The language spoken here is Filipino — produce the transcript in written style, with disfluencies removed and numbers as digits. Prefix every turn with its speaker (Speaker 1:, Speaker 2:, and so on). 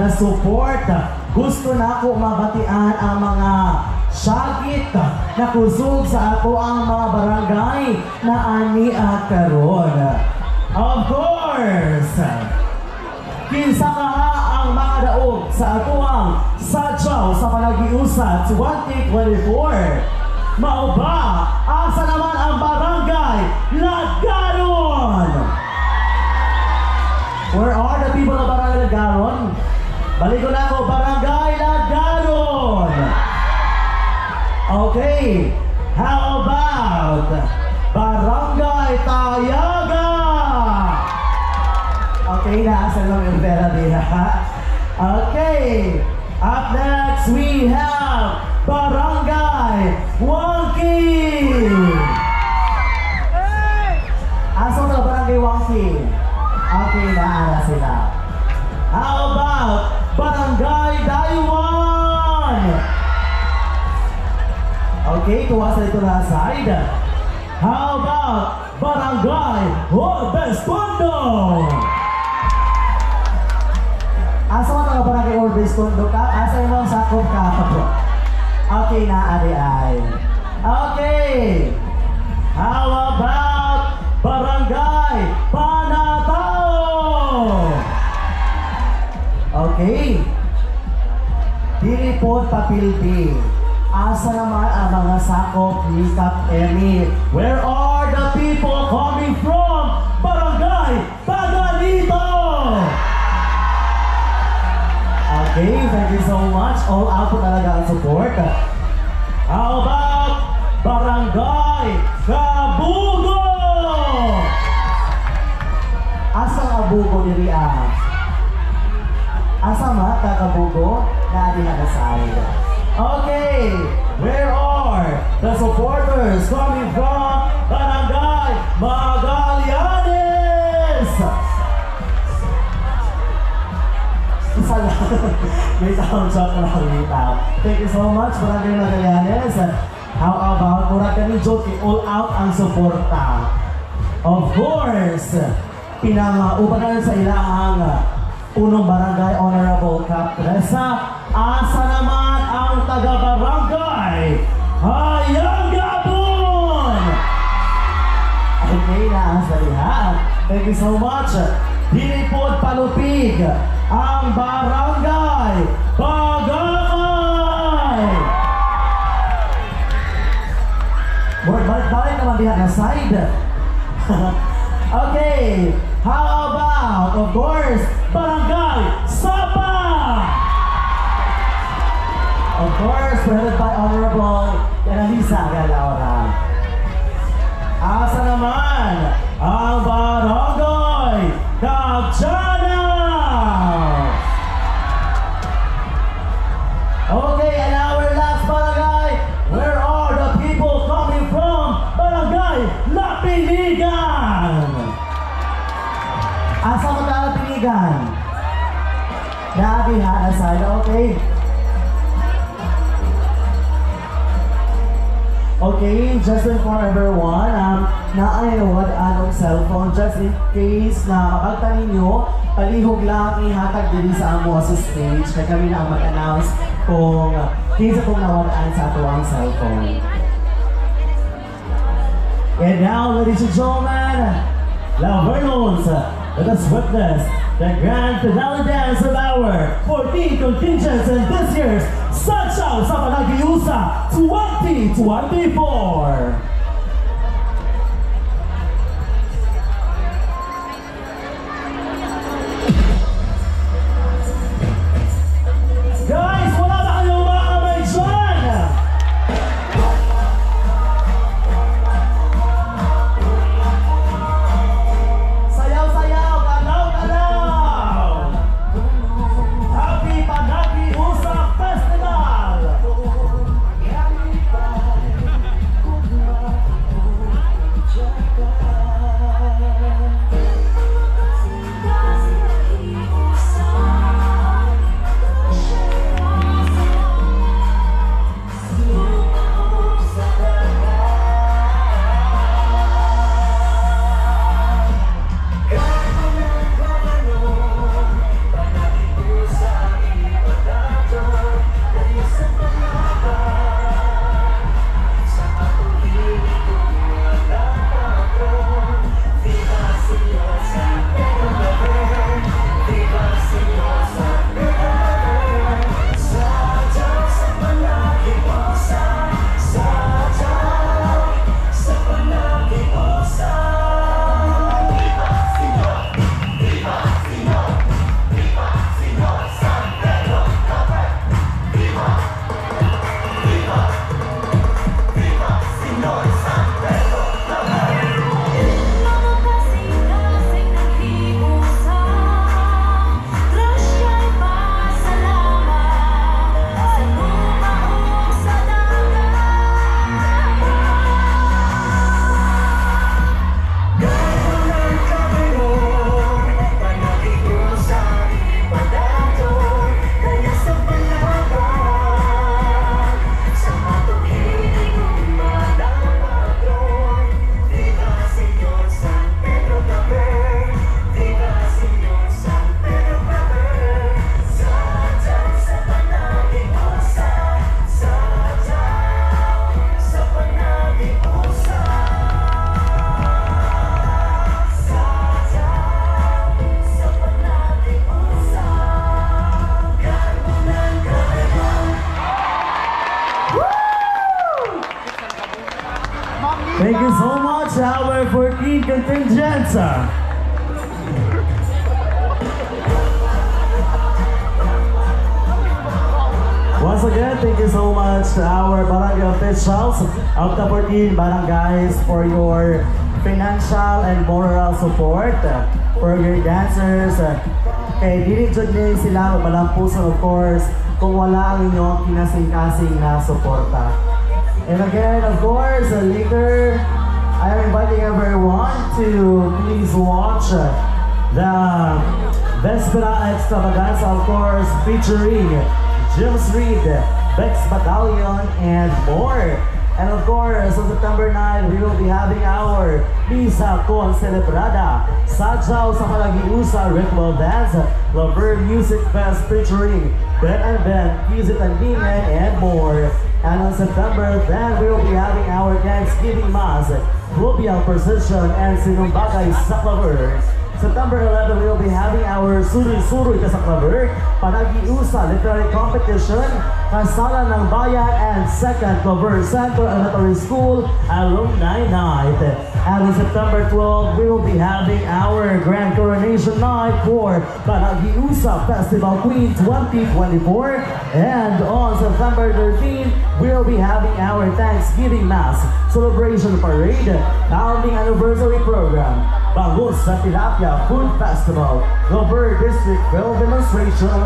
Speaker 1: the support. Gusto na ko mabatian ang mga syagit na kusog sa ato ang mga barangay na ani at karon. Of course, kinsa kaha ang mga daog sa ato ang sadyaw sa Panagiusat 2024. Mao ba asa naman ang barangay Lagaron? Where are the people of Barangay Lagaron? Balik ko na ako, Barangay Lagaron. Okay, how about Barangay Tayaga? Okay, nasa lang yung pera din ha. Okay, up next we have Barangay Wangki. Asa na Barangay Wangki? Okay, naara sila. How about Barangay Daiwan? Okay, tuwa sa ito na side. How about Barangay Orbestondo? Asa mo taga Barangay Orbestondo ka? Asa mo sakop ka? Okay, naari ay. Okay. How about Barangay Panatao? Okay. Dili po papildi. Asa naman ang mga sakop ni Kap Emi? Where are the people coming from Barangay Paganito? Okay, thank you so much. All out po talaga ang support. How about Barangay Kabugo? Asa ang Abugo diri ah? Asa ma Kabugo? Na di na side. Okay, where are the supporters coming from Barangay Magallanes? Isa lang. May sound shot na nakita. Thank you so much, Barangay Magallanes. How about Murag ni Joki, all out ang suporta? Of course, pinangaupanan sa ilang unong barangay Honorable Cap Teresa. Asa naman ang taga-barangay Hayang Gabon? Okay na ang salihan. Thank you so much. Dilipod palupig ang barangay Bagakay. Balik naman diha na side. Okay, how about, of course, Barangay Sapa? Of course, headed by Honorable Annalisa Galaura. Asa naman ang Barangay Cagciana? Okay, and our last barangay, where are the people coming from Barangay Lapinigan? Asa mo tayo Lapinigan? Nabihan aside, okay. Okay, just to inform everyone, naayawad anong cellphone just in case na makagtanin nyo, palihog lang ihatag din sa amo sa stage kaya kami na ang mag-announce kung kinsa kong nawadaan sa ato ang cellphone. And now, ladies and gentlemen, Lavernons, let us witness the grand finale dance of our 14 contingents in this year's Sadyaw sa Panagiusat 2024. Guys, wala na kayong mga kamay dyan! Sayaw-sayaw, galaw-galaw! Happy Panagiusat Festival! Barangay Contingent. Once again, thank you so much to our barangay officials of the 14 barangays for your financial and moral support, for your dancers. Kay dili jud ni sila malampusan, of course, kung wala ang inyong kinasing-kasing na suporta. And again, of course, later, I am inviting everyone to please watch the Vespera Extravaganza, of course, featuring James Reid, Bex Battalion, and more. And of course, on September 9, we will be having our Misa Con Celebrada, Sadyaw sa Malagiusa Ritual Dance, Lover Music Fest featuring Ben and Ben, Kizit and Bingan, and more. And on September 10, we will be having our Thanksgiving Mass, Fluvial Procession, and Sinumbagay sa Clover. September 11, we will be having our Suri-Suri Kasaklaver, Panagiusa Literary Competition, Kasalan ng Bayan, and Second Clover Center Elementary School Alumni Night. And on September 12, we will be having our Grand Coronation Night for Panagiusa Festival Queen 2024. And on September 13, we will be having our Thanksgiving Mass Celebration Parade, founding anniversary program, Bangus sa Tilapia Food Festival, Clover District Film Demonstration.